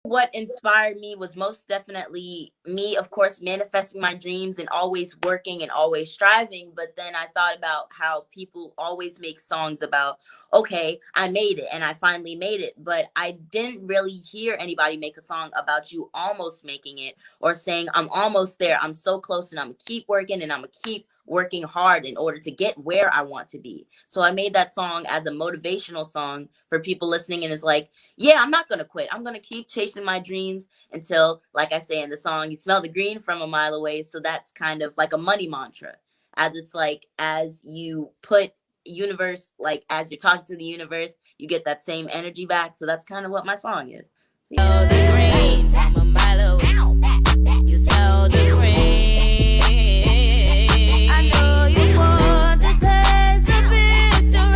What inspired me was most definitely me, of course, manifesting my dreams and always working and always striving. But then I thought about how people always make songs about, okay, I made it and I finally made it. But I didn't really hear anybody make a song about you almost making it or saying, I'm almost there. I'm so close and I'm gonna keep working and I'm gonna keep working hard in order to get where I want to be. So I made that song as a motivational song for people listening, and it's like, yeah, I'm not gonna quit. I'm gonna keep chasing my dreams until, like I say in the song, you smell the green from a mile away. So that's kind of like a money mantra, as it's like, as you put universe, like as you're talking to the universe, you get that same energy back. So that's kind of what my song is. So, yeah. The green from a mile away. You smell the green. I know you want to taste the victory.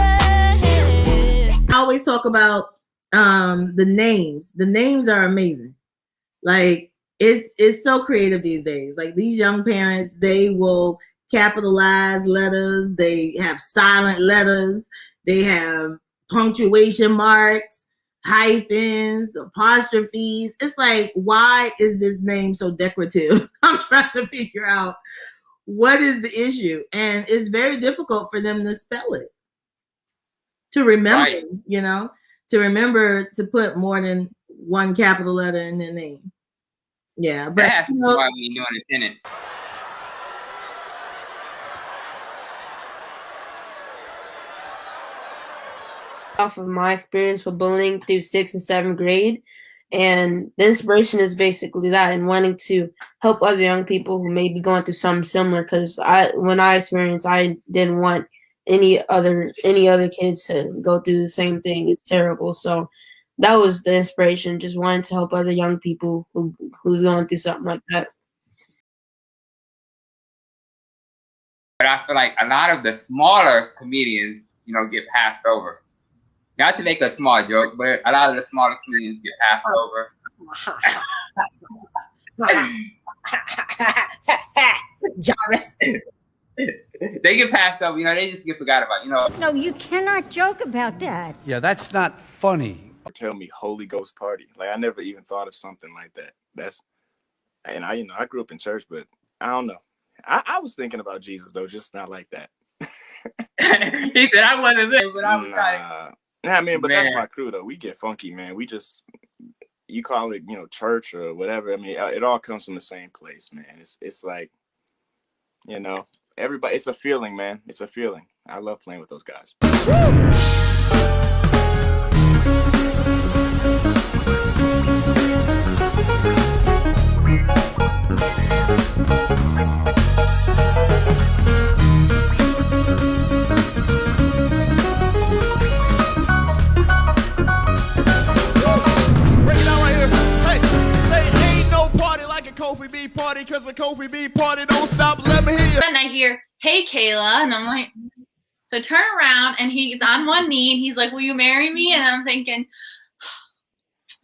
I always talk about the names are amazing. Like it's so creative these days. Like these young parents, they will capitalize letters, they have silent letters, they have punctuation marks, hyphens, apostrophes. It's like, why is this name so decorative? I'm trying to figure out what is the issue, and it's very difficult for them to spell it, to remember, Right. you know, to remember to put more than one capital letter in their name. Yeah, but That's why we doing attendance. Off of my experience with bullying through 6th and 7th grade, and the inspiration is basically that, and wanting to help other young people who may be going through something similar. Because when I experienced, I didn't want any other kids to go through the same thing. It's terrible. So that was the inspiration, just wanting to help other young people who's going through something like that. But I feel like a lot of the smaller comedians, get passed over. Not to make a small joke, but a lot of the smaller comedians get passed over. Jarvis. They get passed over, they just get forgot about, No, you cannot joke about that. Yeah, that's not funny. Tell me Holy Ghost party. Like I never even thought of something like that. I grew up in church, but I don't know. I was thinking about Jesus though, just not like that. He said I wasn't there, but I was trying. Yeah, man, but that's my crew though. We get funky, man. We just, you call it, church or whatever. I mean, it all comes from the same place, man. It's like, everybody. It's a feeling, man. It's a feeling. I love playing with those guys. Kofi B party, cause the Kofi B party don't stop. Let me hear you. And I hear, hey Kayla, and I'm like, so turn around, and he's on one knee, and he's like, will you marry me? And I'm thinking,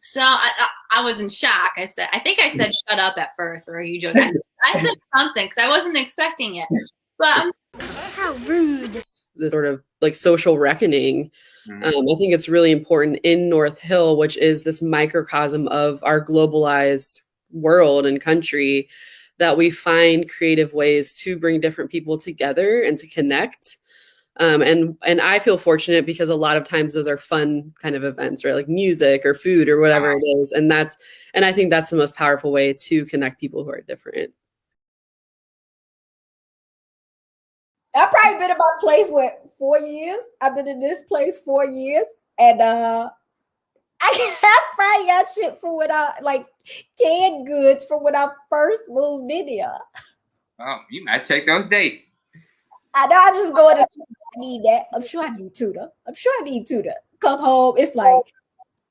so I was in shock. I think I said shut up at first, or are you joking? I said something because I wasn't expecting it. But how rude. This sort of like social reckoning. I think it's really important in North Hill, which is this microcosm of our globalized world and country, that we find creative ways to bring different people together and to connect. And I feel fortunate because a lot of times those are fun kind of events, right? Like music or food or whatever it is. And I think that's the most powerful way to connect people who are different. I've probably been in my place for 4 years. I've been in this place 4 years, and I probably got shit from when canned goods from when I first moved in here. Oh, you might check those dates. I know, I'm just going to I need that. I'm sure I need tuna. Come home, it's like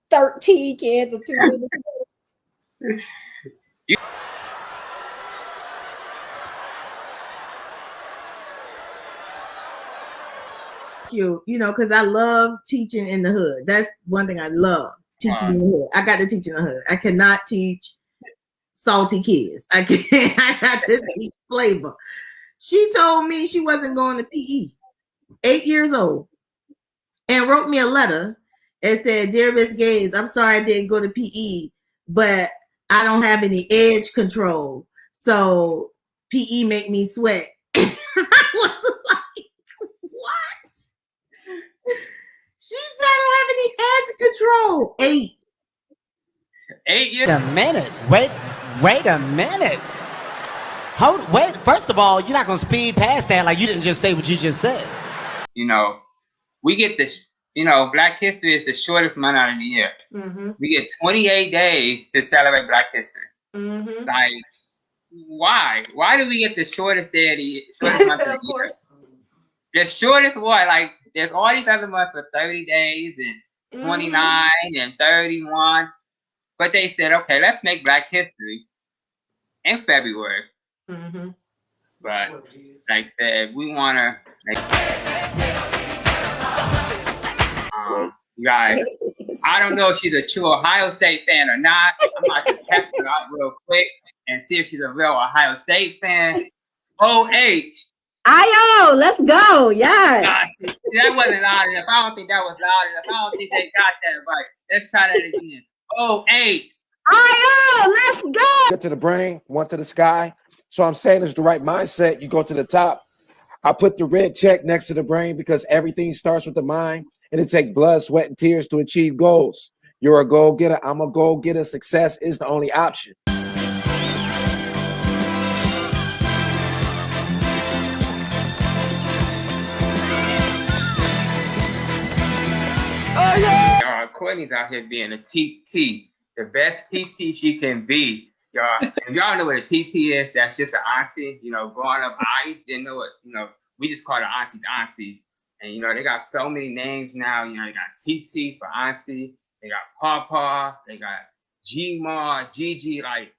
13 cans of tuna. Because I love teaching in the hood. That's one thing I love, teaching in the hood. I got to teach in the hood. I cannot teach salty kids. I got to teach flavor. She told me she wasn't going to PE, 8 years old, and wrote me a letter and said, "Dear Miss Gaines, I'm sorry I didn't go to PE, but I don't have any edge control. So PE make me sweat. I was like, what? She said I don't have any edge control. 8. 8 years. Wait a minute. Wait a minute. Wait. First of all, you're not gonna speed past that like you didn't just say what you just said. You know, we get this. You know, Black History is the shortest month out of the year. Mm-hmm. We get 28 days to celebrate Black History. Mm-hmm. Like, why? Why do we get the shortest day of the year, shortest month of the Of course. year? The shortest what? Like, there's all these other months for 30 days and 29 and 31. But they said, okay, let's make Black History in February. Mm-hmm. But like I said, we want to, you guys, I don't know if she's a true Ohio State fan or not. I'm about to test her out real quick and see if she's a real Ohio State fan. OH. Io, let's go. Yes. That wasn't loud enough. I don't think that was loud enough. I don't think they got that right. Let's try that again. OH. Io, let's go. Get to the brain, one to the sky. So I'm saying it's the right mindset. You go to the top. I put the red check next to the brain because everything starts with the mind, and it takes blood, sweat, and tears to achieve goals. You're a goal getter. I'm a goal getter. Success is the only option. Oh, yeah. Courtney's out here being a TT, the best TT she can be. Y'all, if y'all know what a TT is, that's just an auntie. You know, growing up, I didn't know what, you know, we just called her aunties. And, you know, they got so many names now. You know, they got TT for auntie. They got Pawpaw. They got G-Ma, Gigi. Like,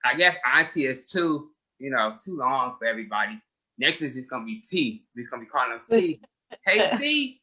I guess auntie is too long for everybody. Next is just going to be T. We're just going to be calling them T. Hey, T.